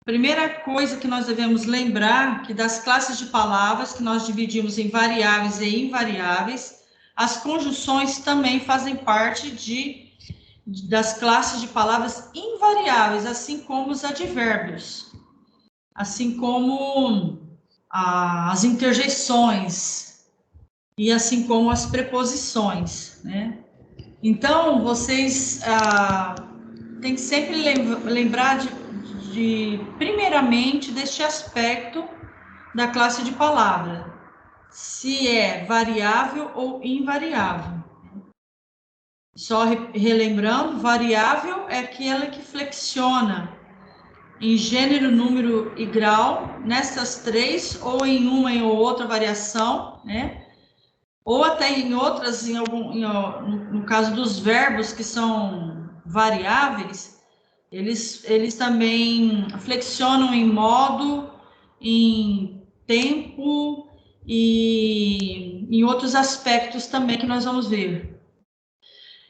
Primeira coisa que nós devemos lembrar que das classes de palavras que nós dividimos em variáveis e invariáveis, as conjunções também fazem parte das classes de palavras invariáveis, assim como os advérbios, assim como as interjeições e assim como as preposições, né? Então, vocês têm que sempre lembrar primeiramente, deste aspecto da classe de palavra, se é variável ou invariável. Só relembrando, variável é aquela que flexiona em gênero, número e grau, nessas três, ou em uma ou outra variação, né? Ou até em outras, no caso dos verbos que são variáveis, eles também flexionam em modo, em tempo e em outros aspectos também que nós vamos ver.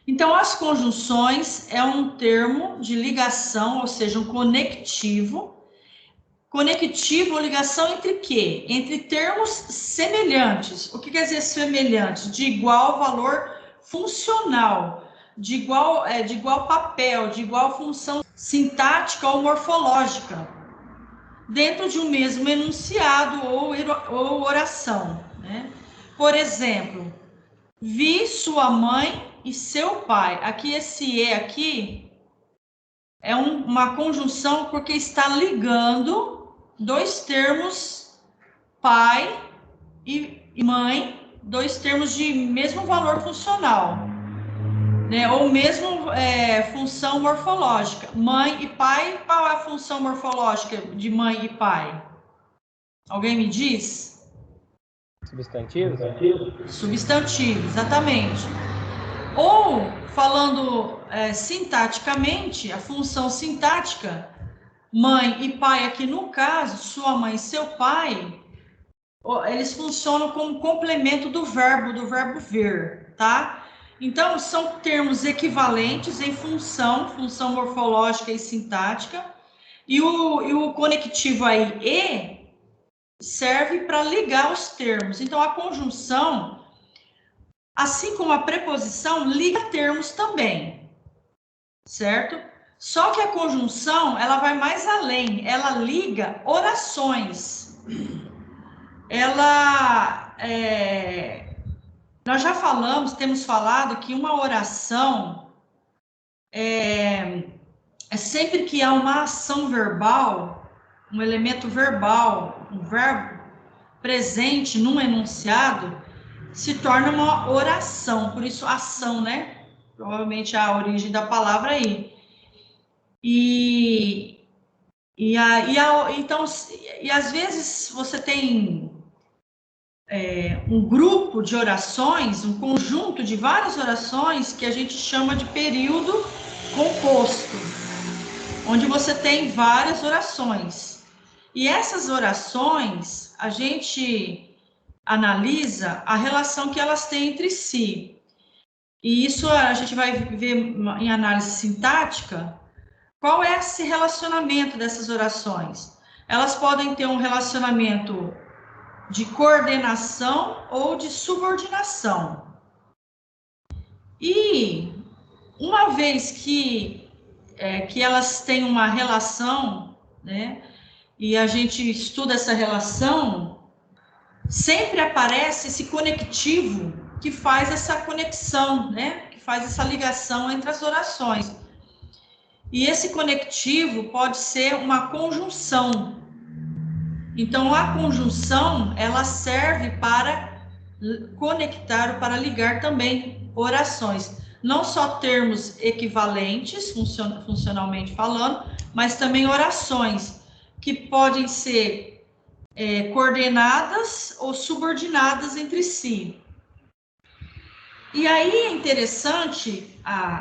Então, as conjunções é um termo de ligação, ou seja, um conectivo. Conectivo ou ligação entre quê? Entre termos semelhantes. O que quer dizer semelhantes? De igual valor funcional, de igual papel, de igual função sintática ou morfológica, dentro de um mesmo enunciado ou oração, né? Por exemplo, vi sua mãe e seu pai. Aqui, esse "e" aqui é uma conjunção porque está ligando dois termos, pai e mãe, dois termos de mesmo valor funcional, né? Ou mesmo função morfológica. Mãe e pai, qual é a função morfológica de mãe e pai? Alguém me diz? Substantivos? Substantivo, exatamente. Ou, falando sintaticamente, a função sintática, mãe e pai, aqui no caso, sua mãe e seu pai, eles funcionam como complemento do verbo ver, tá? Então, são termos equivalentes em função morfológica e sintática, e o conectivo aí, e, serve para ligar os termos. Então, a conjunção, assim como a preposição, liga termos também, certo? Só que a conjunção, ela vai mais além, ela liga orações. Nós já temos falado que uma oração é sempre que há uma ação verbal, um elemento verbal, um verbo presente num enunciado, se torna uma oração, por isso ação, né? Provavelmente a origem da palavra aí. Então, às vezes você tem um grupo de orações, um conjunto de várias orações que a gente chama de período composto, onde você tem várias orações. E essas orações, a gente analisa a relação que elas têm entre si. E isso a gente vai ver em análise sintática. Qual é esse relacionamento dessas orações? Elas podem ter um relacionamento de coordenação ou de subordinação. E uma vez que elas têm uma relação, né, e a gente estuda essa relação, sempre aparece esse conectivo que faz essa conexão, né, que faz essa ligação entre as orações. E esse conectivo pode ser uma conjunção. Então, a conjunção, ela serve para conectar, para ligar também orações. Não só termos equivalentes, funcionalmente falando, mas também orações, que podem ser coordenadas ou subordinadas entre si. E aí é interessante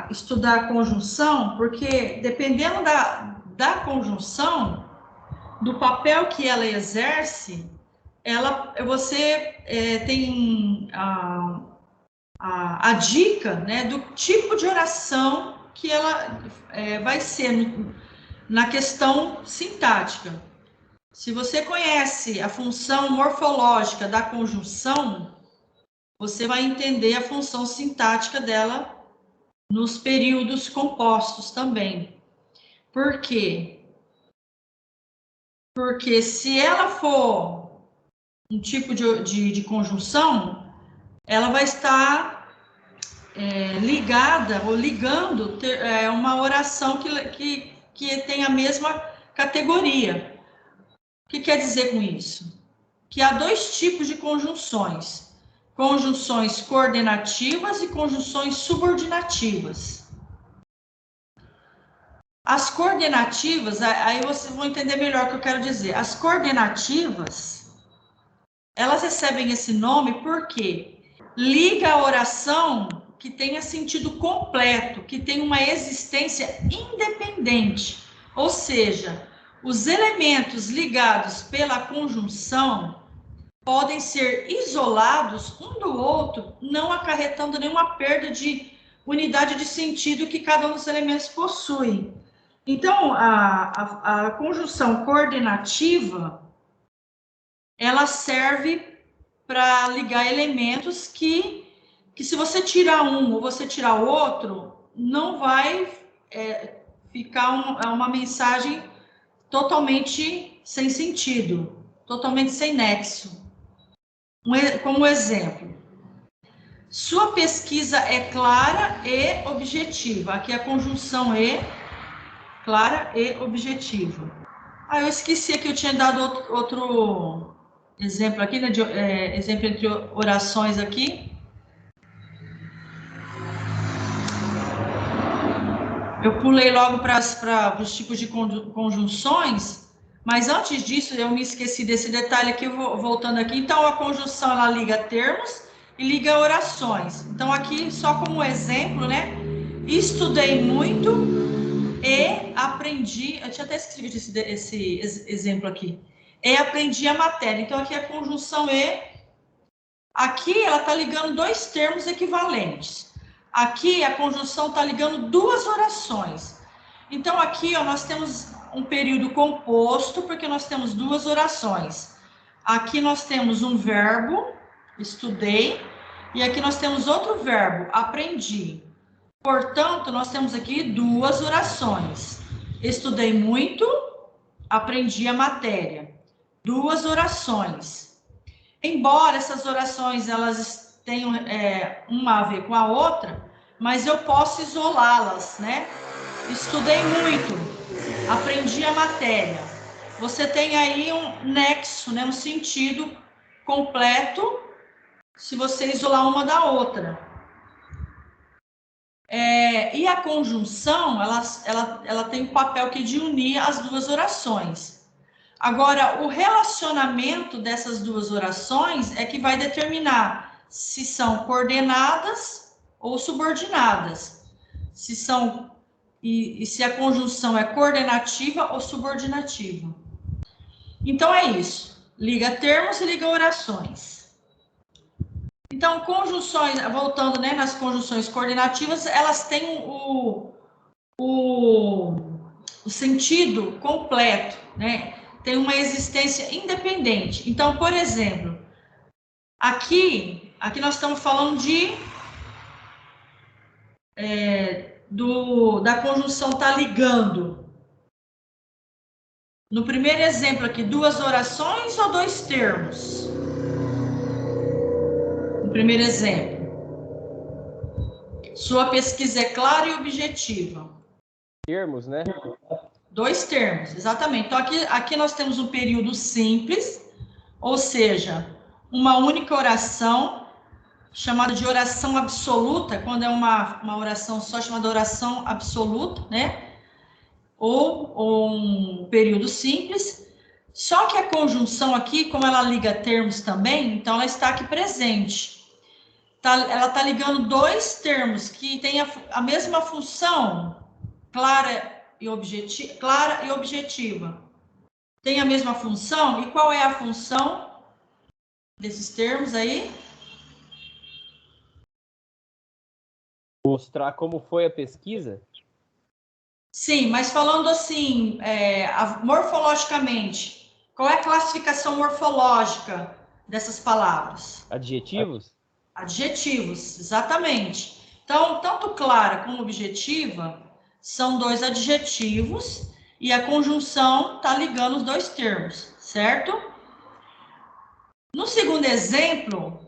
estudar a conjunção, porque dependendo da conjunção, do papel que ela exerce, você tem a dica, né, do tipo de oração que ela vai ser na questão sintática. Se você conhece a função morfológica da conjunção, você vai entender a função sintática dela nos períodos compostos também. Por quê? Porque se ela for um tipo de conjunção, ela vai estar ligada ou ligando uma oração que tem a mesma categoria. O que quer dizer com isso? Que há dois tipos de conjunções: conjunções coordenativas e conjunções subordinativas. As coordenativas, aí vocês vão entender melhor o que eu quero dizer. As coordenativas, elas recebem esse nome porque liga a oração que tenha sentido completo, que tenha uma existência independente. Ou seja, os elementos ligados pela conjunção podem ser isolados um do outro, não acarretando nenhuma perda de unidade de sentido que cada um dos elementos possui. Então, a conjunção coordenativa, ela serve para ligar elementos que se você tirar um ou você tirar o outro, não vai ficar uma mensagem totalmente sem sentido, totalmente sem nexo. Como exemplo, sua pesquisa é clara e objetiva. Aqui a conjunção e, clara e objetiva. Eu esqueci que eu tinha dado outro exemplo aqui, né, exemplo entre orações aqui. Eu pulei logo para os tipos de conjunções, mas antes disso eu me esqueci desse detalhe aqui, voltando aqui. Então, a conjunção, ela liga termos e liga orações. Então, aqui, só como exemplo, né? Estudei muito e aprendi... Eu tinha até escrito esse exemplo aqui. E aprendi a matéria. Então, aqui a conjunção e... Aqui, ela está ligando dois termos equivalentes. Aqui, a conjunção está ligando duas orações. Então, aqui, ó, nós temos um período composto, porque nós temos duas orações. Aqui nós temos um verbo, estudei, e aqui nós temos outro verbo, aprendi. Portanto, nós temos aqui duas orações. Estudei muito, aprendi a matéria. Duas orações. Embora essas orações elas tenham uma a ver com a outra, mas eu posso isolá-las, né? Estudei muito, aprendi a matéria. Você tem aí um nexo, né? Um sentido completo se você isolar uma da outra. E a conjunção, ela tem o papel que de unir as duas orações. Agora, o relacionamento dessas duas orações é que vai determinar se são coordenadas ou subordinadas. E se a conjunção é coordenativa ou subordinativa. Então, é isso. Liga termos e liga orações. Então, conjunções, voltando, né, nas conjunções coordenativas, elas têm o sentido completo, né? Tem uma existência independente. Então, por exemplo, aqui nós estamos falando da conjunção tá ligando. No primeiro exemplo aqui, duas orações ou dois termos? No primeiro exemplo. Sua pesquisa é clara e objetiva. Termos, né? Dois termos, exatamente. Então, aqui nós temos um período simples, ou seja, uma única oração, chamada de oração absoluta, quando é uma oração só, chamada oração absoluta, né? Ou um período simples. Só que a conjunção aqui, como ela liga termos também, então ela está aqui presente. Ela está ligando dois termos que têm a mesma função, clara e objetiva. Tem a mesma função? E qual é a função desses termos aí? Mostrar como foi a pesquisa? Sim, mas falando assim, morfologicamente, qual é a classificação morfológica dessas palavras? Adjetivos? Adjetivos, exatamente. Então, tanto clara como objetiva são dois adjetivos e a conjunção está ligando os dois termos, certo? No segundo exemplo,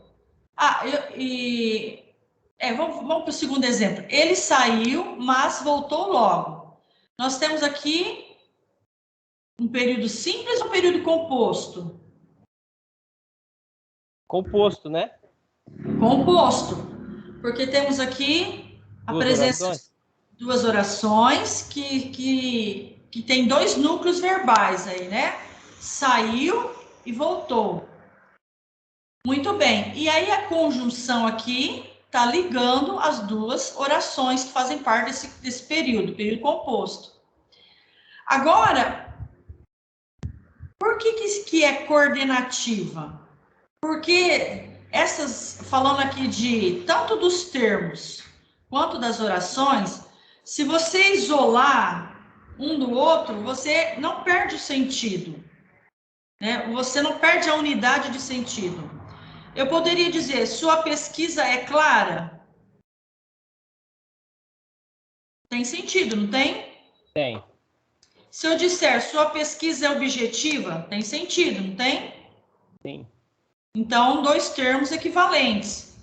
vamos para o segundo exemplo. Ele saiu, mas voltou logo. Nós temos aqui um período simples ou um período composto? Composto, né? Composto, porque temos aqui a Duas presença orações? de duas orações que tem dois núcleos verbais aí, né? Saiu e voltou. Muito bem. E aí a conjunção aqui está ligando as duas orações que fazem parte desse período composto. Agora, por que é coordenativa? Porque falando aqui de tanto dos termos quanto das orações, se você isolar um do outro, você não perde o sentido, né? Você não perde a unidade de sentido. Eu poderia dizer, sua pesquisa é clara? Tem sentido, não tem? Tem. Se eu disser, sua pesquisa é objetiva? Tem sentido, não tem? Sim. Então, dois termos equivalentes,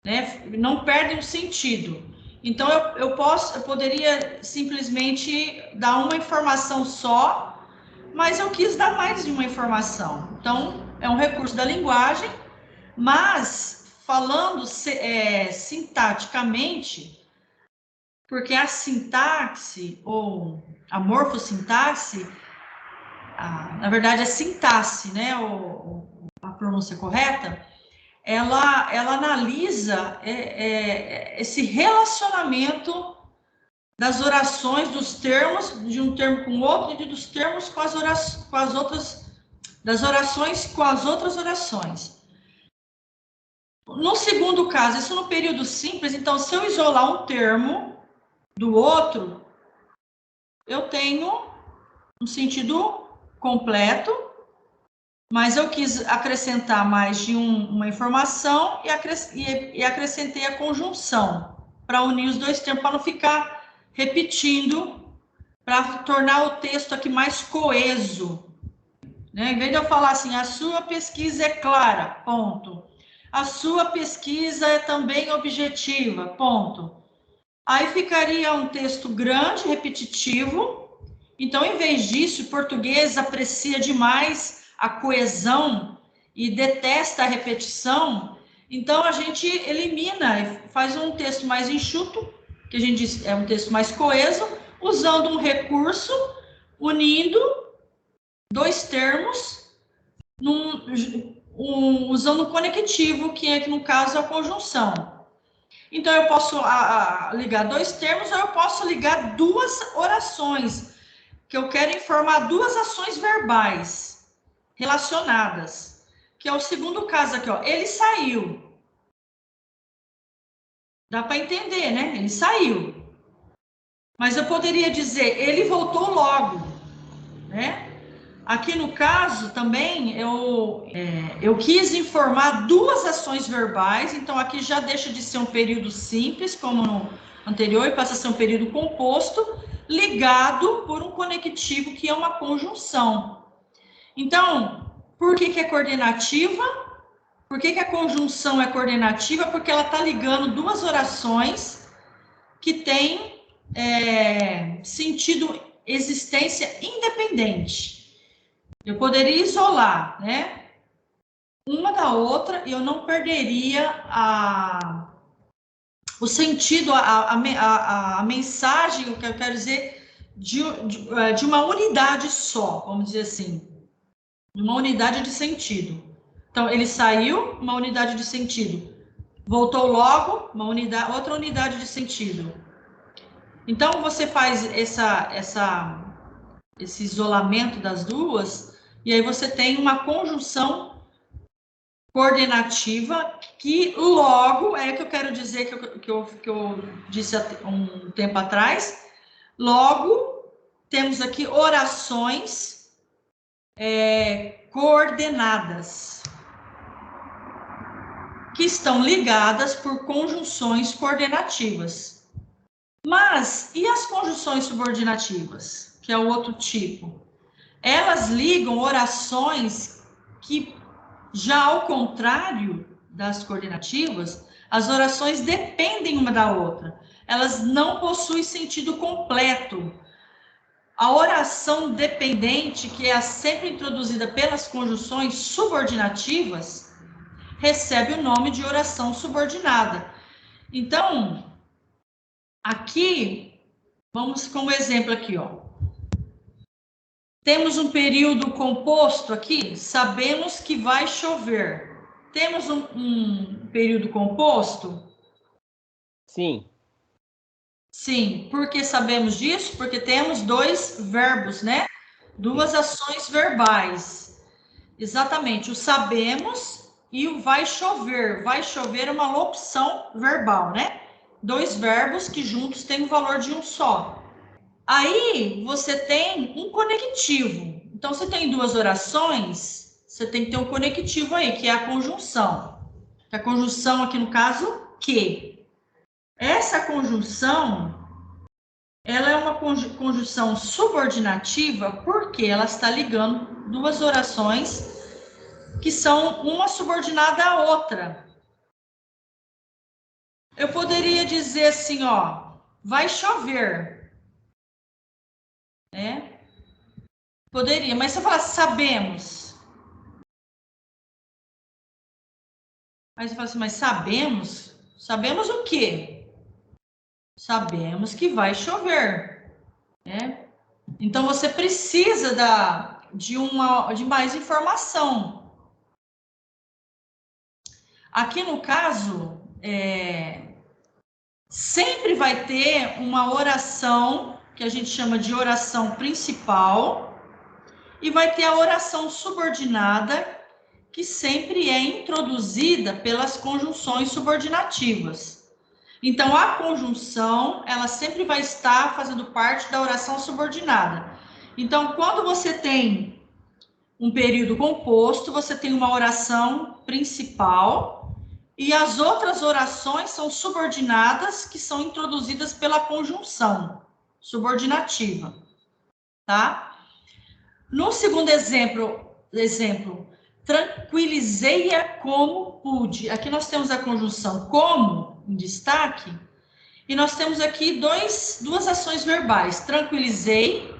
né? Não perdem o sentido. Então, eu poderia simplesmente dar uma informação só, mas eu quis dar mais de uma informação. Então, é um recurso da linguagem, mas falando sintaticamente, porque a sintaxe ou a morfossintaxe, na verdade é sintaxe, né? A pronúncia correta, ela analisa esse relacionamento das orações, dos termos, de um termo com o outro, e dos termos com as outras, das orações com as outras orações. No segundo caso, isso no período simples, então, se eu isolar um termo do outro, eu tenho um sentido completo, mas eu quis acrescentar mais de uma informação e acrescentei a conjunção para unir os dois termos, para não ficar repetindo, para tornar o texto aqui mais coeso. Né? Em vez de eu falar assim, a sua pesquisa é clara, ponto. A sua pesquisa é também objetiva, ponto. Aí ficaria um texto grande, repetitivo. Então, em vez disso, o português aprecia demais a coesão e detesta a repetição. Então, a gente elimina, faz um texto mais enxuto, que a gente diz é um texto mais coeso, usando um recurso, unindo dois termos, usando um conectivo, que é, no caso, a conjunção. Então, eu posso ligar dois termos, ou eu posso ligar duas orações, que eu quero informar duas ações verbais relacionadas, que é o segundo caso aqui, ó. Ele saiu. Dá para entender, né? Ele saiu. Mas eu poderia dizer, ele voltou logo, né? Aqui no caso também eu quis informar duas ações verbais, então aqui já deixa de ser um período simples, como no anterior, e passa a ser um período composto, ligado por um conectivo que é uma conjunção. Então, por que é coordenativa? Por que a conjunção é coordenativa? Porque ela está ligando duas orações que têm sentido existência independente. Eu poderia isolar, né, uma da outra e eu não perderia o sentido, a mensagem, o que eu quero dizer, de uma unidade só, vamos dizer assim, uma unidade de sentido. Então, ele saiu, uma unidade de sentido. Voltou logo, outra unidade de sentido. Então, você faz esse isolamento das duas, e aí você tem uma conjunção coordenativa que logo, é que eu quero dizer que eu disse há um tempo atrás, Logo, temos aqui orações coordenadas, que estão ligadas por conjunções coordenativas. Mas, e as conjunções subordinativas, que é o outro tipo? Elas ligam orações que, já ao contrário das coordenativas, as orações dependem uma da outra. Elas não possuem sentido completo. A oração dependente, que é sempre introduzida pelas conjunções subordinativas, recebe o nome de oração subordinada. Então, aqui, vamos como exemplo aqui, ó. Temos um período composto aqui, sabemos que vai chover. Temos um período composto? Sim. Sim. Por que sabemos disso? Porque temos dois verbos, né? Duas ações verbais. Exatamente, o sabemos e o vai chover. Vai chover é uma locução verbal, né? Dois verbos que juntos têm o valor de um só. Aí você tem um conectivo. Então, você tem duas orações, você tem que ter um conectivo aí, que é a conjunção. A conjunção aqui no caso, que. Essa conjunção, ela é uma conjunção subordinativa porque ela está ligando duas orações que são uma subordinada à outra. Eu poderia dizer assim, ó, vai chover, né? Poderia, mas se eu falar sabemos, aí você fala assim, mas sabemos? Sabemos o quê? Sabemos que vai chover, né? Então você precisa de mais informação. Aqui no caso, sempre vai ter uma oração que a gente chama de oração principal e vai ter a oração subordinada, que sempre é introduzida pelas conjunções subordinativas. Então, a conjunção, ela sempre vai estar fazendo parte da oração subordinada. Então, quando você tem um período composto, você tem uma oração principal e as outras orações são subordinadas, que são introduzidas pela conjunção subordinativa, tá? No segundo exemplo, tranquilizei-a como pude. Aqui nós temos a conjunção como, em destaque, e nós temos aqui duas ações verbais, tranquilizei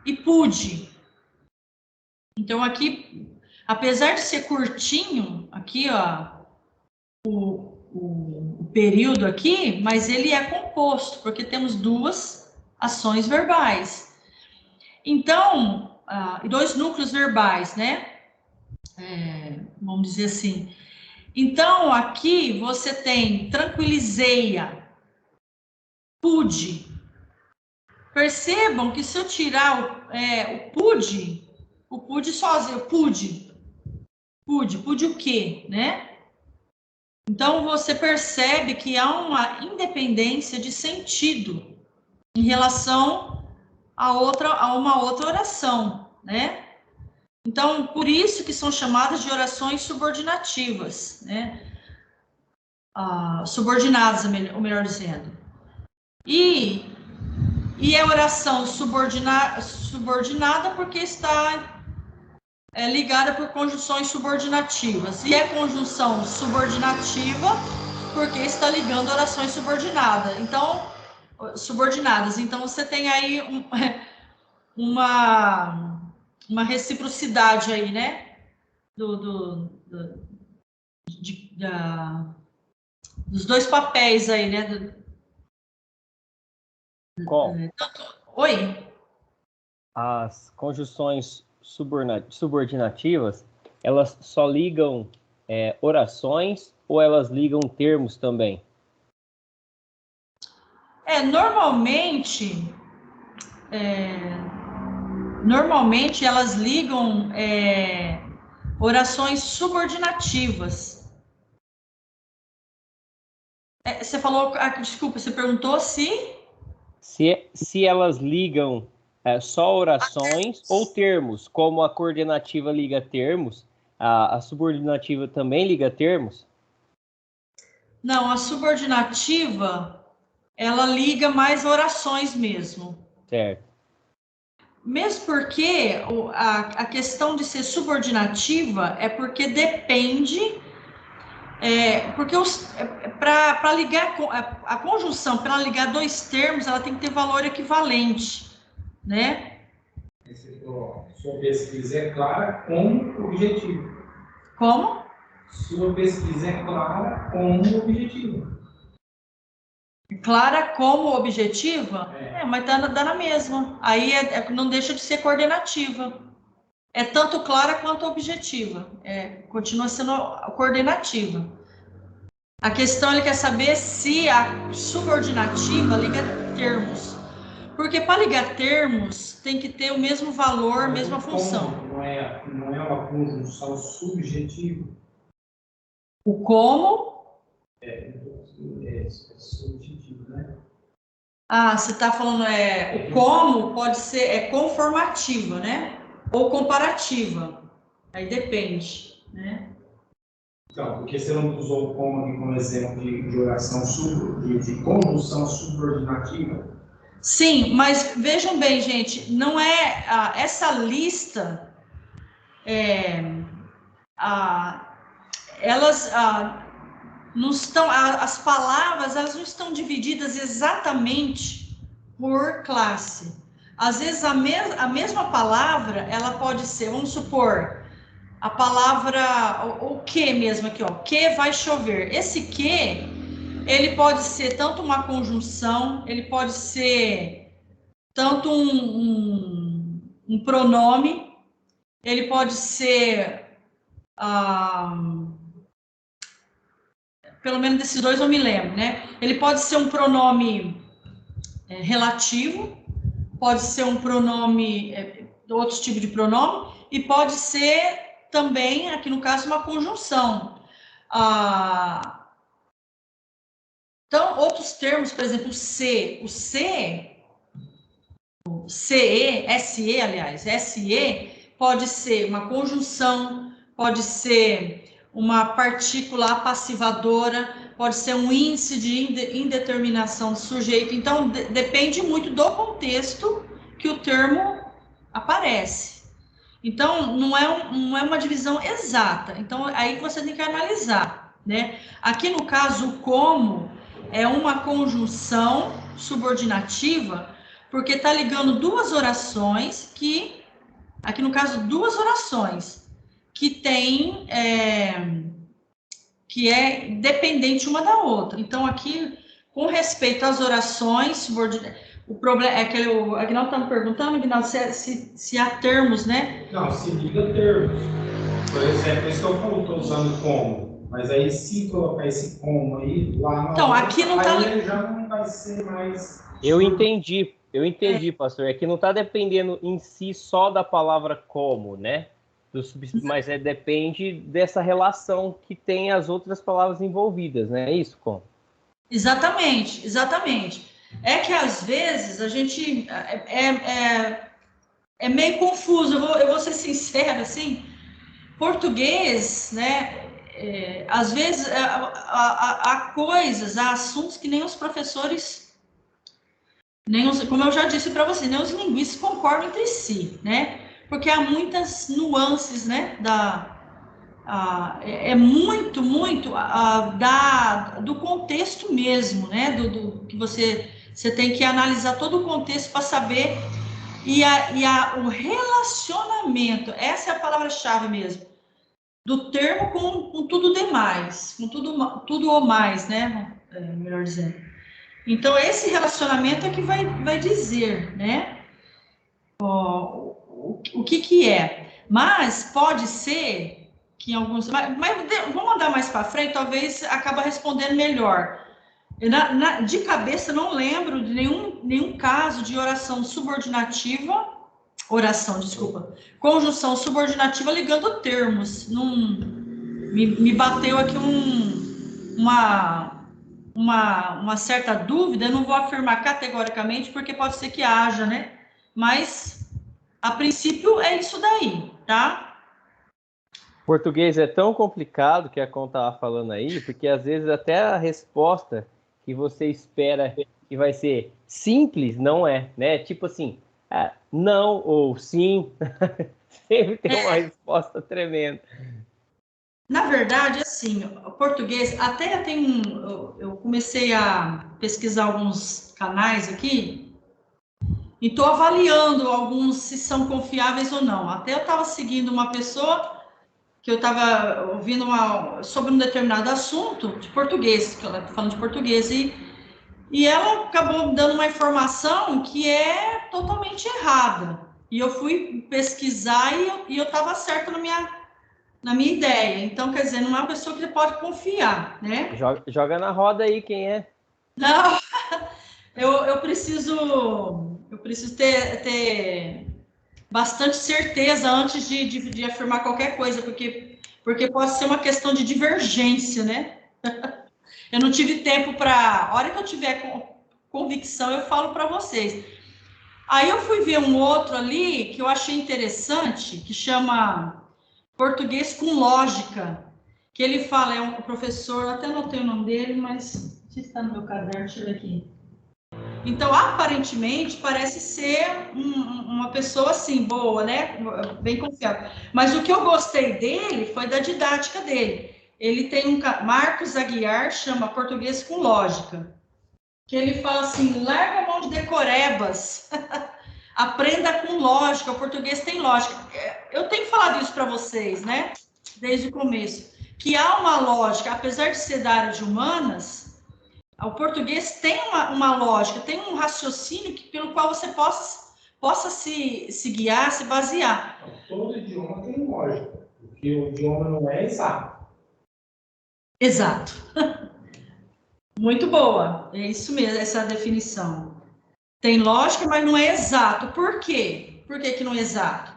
e pude. Então, aqui, apesar de ser curtinho, aqui, ó, o período aqui, mas ele é composto, porque temos duas ações verbais. Então, dois núcleos verbais, né? Vamos dizer assim. Então, aqui você tem tranquilizei-a, pude. Percebam que se eu tirar o pude sozinho, pude o quê, né? Então, você percebe que há uma independência de sentido em relação a uma outra oração, né? Então, por isso que são chamadas de orações subordinativas, né? Subordinadas, ou melhor dizendo. E é oração subordinada porque está ligada por conjunções subordinativas. E é conjunção subordinativa porque está ligando orações subordinadas. Então, você tem aí uma reciprocidade aí, né? Dos dois papéis aí, né? Qual? Oi? As conjunções subordinativas, elas só ligam orações ou elas ligam termos também? Normalmente elas ligam orações subordinativas. Você falou, desculpa, você perguntou se se elas ligam só orações ou termos, como a coordenativa liga termos, a subordinativa também liga termos? Não, a subordinativa, ela liga mais orações mesmo. Certo. Mesmo porque a questão de ser subordinativa é porque depende, porque para ligar a conjunção, para ligar dois termos, ela tem que ter valor equivalente, né? Sua pesquisa é clara como objetivo. Como? Sua pesquisa é clara como objetivo. Clara como objetiva? Mas dá na mesma. Aí não deixa de ser coordenativa. É tanto clara quanto objetiva. Continua sendo coordenativa. A questão, ele quer saber se a subordinativa liga termos. Porque para ligar termos, tem que ter o mesmo valor, mesma função. Não é uma conjunção subjetiva. O como? É subjetivo, né? Você está falando, o como pode ser conformativa, né? Ou comparativa. Aí depende, né? Então, porque você não usou o como aqui como exemplo de oração de conjunção subordinativa? Sim, mas vejam bem, gente, não é essa lista, elas não estão, as palavras, elas não estão divididas exatamente por classe. Às vezes a mesma palavra, ela pode ser, vamos supor, a palavra, o que mesmo aqui, ó, que vai chover. Esse que, ele pode ser tanto uma conjunção, ele pode ser tanto um pronome, ele pode ser, pelo menos desses dois eu me lembro, né? Ele pode ser um pronome relativo, pode ser um pronome, outro tipo de pronome, e pode ser também, aqui no caso, uma conjunção. Então, outros termos, por exemplo, o CE, SE, aliás, SE, pode ser uma conjunção, pode ser uma partícula apassivadora, pode ser um índice de indeterminação do sujeito. Então, depende muito do contexto que o termo aparece. Então, não é uma divisão exata. Então, aí você tem que analisar, né? Aqui, no caso, o como é uma conjunção subordinativa, porque está ligando duas orações que, aqui no caso, duas orações que tem, que é dependente uma da outra. Então, aqui, com respeito às orações subordinativas, o problema é que o Agnaldo está me perguntando, Agnaldo, se há termos, né? Não, se liga termos. Por exemplo, isso que eu estou usando como. Mas aí, se colocar esse como aí, lá na então, aqui não está... Aí já não vai ser mais... Eu entendi, pastor. É que não está dependendo em si só da palavra como, né? Mas depende dessa relação que tem as outras palavras envolvidas, né? É isso, como? Exatamente, exatamente. É que às vezes a gente é meio confuso. Eu vou ser sincera, assim. Português, né? Às vezes há coisas, há assuntos que nem os professores, como eu já disse para você, nem os linguistas concordam entre si, né? Porque há muitas nuances, né? Muito do contexto mesmo, né? Do que você tem que analisar todo o contexto para saber, o relacionamento, essa é a palavra-chave mesmo, do termo com tudo demais, com tudo ou mais, né? Melhor dizendo. Então, esse relacionamento é que vai dizer, né? O que é. Mas pode ser que em alguns... Mas vamos andar mais para frente, talvez acaba respondendo melhor. De cabeça, não lembro de nenhum caso de conjunção subordinativa ligando termos. Não, me bateu aqui uma certa dúvida, eu não vou afirmar categoricamente, porque pode ser que haja, né? Mas, a princípio, é isso daí, tá? Português é tão complicado que a Con estava falando aí, porque às vezes até a resposta que você espera que vai ser simples, não é, né? Tipo assim, não ou sim, sempre tem uma resposta tremenda. Na verdade, assim, o português, até tem eu comecei a pesquisar alguns canais aqui, e estou avaliando alguns se são confiáveis ou não. Até eu estava seguindo uma pessoa que eu estava ouvindo sobre um determinado assunto de português, que ela está falando de português, e ela acabou dando uma informação que é totalmente errada. E eu fui pesquisar e eu estava certa na minha ideia. Então, quer dizer, não é uma pessoa que você pode confiar, né? Joga na roda aí quem é. Não, eu preciso ter bastante certeza antes de afirmar qualquer coisa, porque pode ser uma questão de divergência, né? Eu não tive tempo para. A hora que eu tiver convicção, eu falo para vocês. Aí eu fui ver um outro ali que eu achei interessante, que chama Português com Lógica, que ele fala, é um professor, até anotei o nome dele, mas não sei se está no meu caderno, deixa eu ver aqui. Então, aparentemente, parece ser uma pessoa assim, boa, né? Bem confiável. Mas o que eu gostei dele foi da didática dele. Ele tem Marcos Aguiar, chama Português com Lógica, que ele fala assim: larga a mão de decorebas, aprenda com lógica, o português tem lógica. Eu tenho falado isso para vocês, né? Desde o começo. Que há uma lógica, apesar de ser da área de humanas, o português tem uma lógica, tem um raciocínio pelo qual você possa se guiar, se basear. Todo idioma tem lógica, porque o idioma não é exato. Exato. Muito boa, é isso mesmo, essa definição. Tem lógica, mas não é exato. Por quê? Por que não é exato?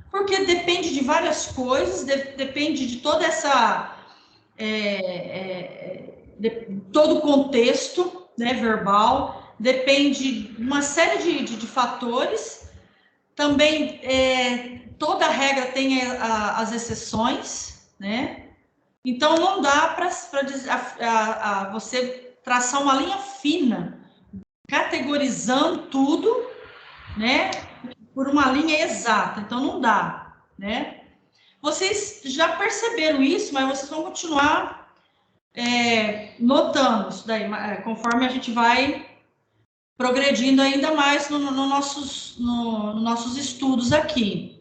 Porque depende de várias coisas, depende de toda essa... todo o contexto, né, verbal, depende de uma série de fatores. Também, toda regra tem as exceções, né? Então, não dá para você traçar uma linha fina, categorizando tudo, né, por uma linha exata. Então, não dá, né? Vocês já perceberam isso, mas vocês vão continuar notando isso daí, conforme a gente vai progredindo ainda mais nos nossos estudos aqui.